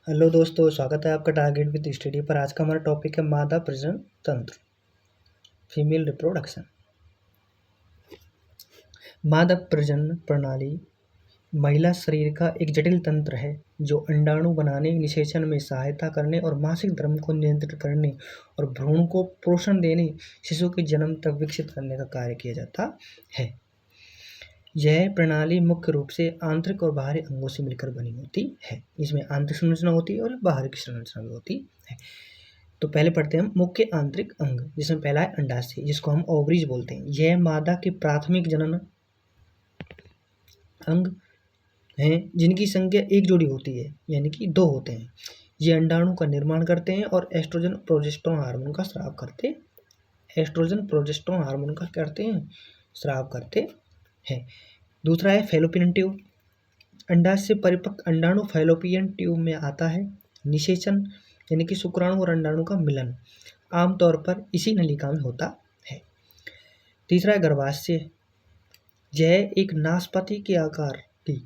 Hello दोस्तों, स्वागत है आपका टारगेट विद स्टडी पर। आज का हमारा टॉपिक है मादा प्रजनन तंत्र, फीमेल रिप्रोडक्शन। मादा प्रजनन प्रणाली महिला शरीर का एक जटिल तंत्र है जो अंडाणु बनाने, निषेचन में सहायता करने और मासिक धर्म को नियंत्रित करने और भ्रूण को पोषण देने, शिशु के जन्म तक विकसित करने का कार्य किया जाता है। यह प्रणाली मुख्य रूप से आंतरिक और बाहरी अंगों से मिलकर बनी होती है। इसमें आंतरिक संरचना होती है और बाहरी की संरचना भी होती है। तो पहले पढ़ते हैं हम मुख्य आंतरिक अंग, जिसमें पहला है अंडाशय, जिसको हम ओवरीज बोलते हैं। यह मादा के प्राथमिक जनन अंग हैं जिनकी संख्या एक जोड़ी होती है, यानी कि 2 होते हैं। ये अंडाणु का निर्माण करते हैं और एस्ट्रोजन प्रोजेस्टेरोन हार्मोन का स्राव करते हैं। दूसरा है फैलोपियन ट्यूब। अंडाशय से परिपक्व अंडाणु फैलोपियन ट्यूब में आता है। निषेचन यानी कि शुक्राणु और अंडाणु का मिलन आमतौर पर इसी नलिका में होता है। तीसरा है गर्भाशय। यह एक नाशपाती के आकार की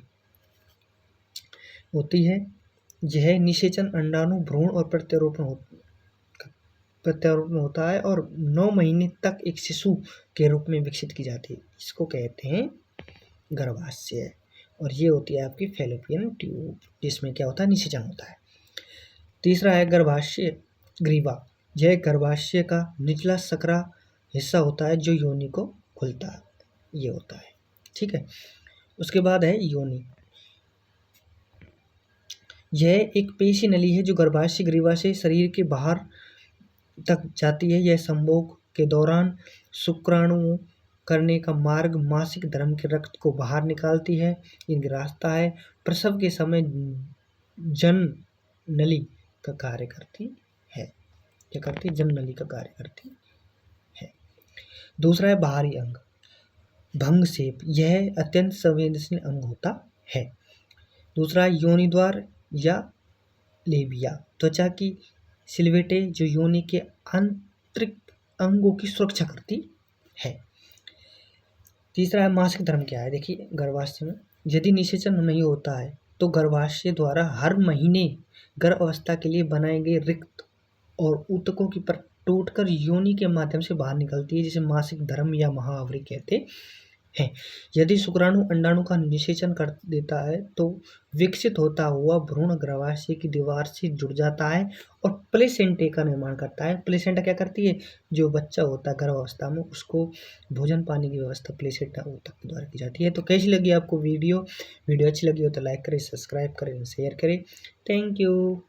होती है। यह निषेचन, अंडाणु, भ्रूण और प्रत्यारोपण होता है और 9 महीने तक एक शिशु के रूप में विकसित की जाती है। इसको कहते हैं गर्भाशय। और ये होती है आपकी फैलोपियन ट्यूब, जिसमें क्या होता है, निषेचन होता है। तीसरा है गर्भाशय ग्रीवा। यह गर्भाशय का निचला सकरा हिस्सा होता है जो योनि को खुलता है, ये होता है। ठीक है। उसके बाद है योनि। यह एक पेशी नली है जो गर्भाशय ग्रीवा से शरीर के बाहर तक जाती है। यह संभोग के दौरान शुक्राणु करने का मार्ग, मासिक धर्म के रक्त को बाहर निकालती है। इनका रास्ता है। प्रसव के समय जन नली का कार्य करती है। क्या करती है? जन नली का कार्य करती है। दूसरा है बाहरी अंग, भंग सेप। यह अत्यंत संवेदनशील अंग होता है। दूसरा है योनि द्वार या लेबिया, त्वचा की सिलवटें जो योनि के आंतरिक अंगों की सुरक्षा करती है। तीसरा है मासिक धर्म। क्या है? देखिए, गर्भाशय में यदि निषेचन नहीं होता है तो गर्भाशय द्वारा हर महीने गर्भ अवस्था के लिए बनाए गए रिक्त और ऊतकों की परत टूटकर योनि के माध्यम से बाहर निकलती है, जिसे मासिक धर्म या महाअवरी कहते हैं। यदि शुक्राणु अंडाणु का निषेचन कर देता है तो विकसित होता हुआ भ्रूण गर्भाशय की दीवार से जुड़ जाता है और प्लेसेंटे का निर्माण करता है। प्लेसेंटा क्या करती है? जो बच्चा होता है गर्भावस्था में, उसको भोजन पानी की व्यवस्था प्लेसेंटा ऊतक के द्वारा की जाती है। तो कैसी लगी आपको वीडियो अच्छी लगी हो तो लाइक करें, सब्सक्राइब करें, शेयर करें। Thank you.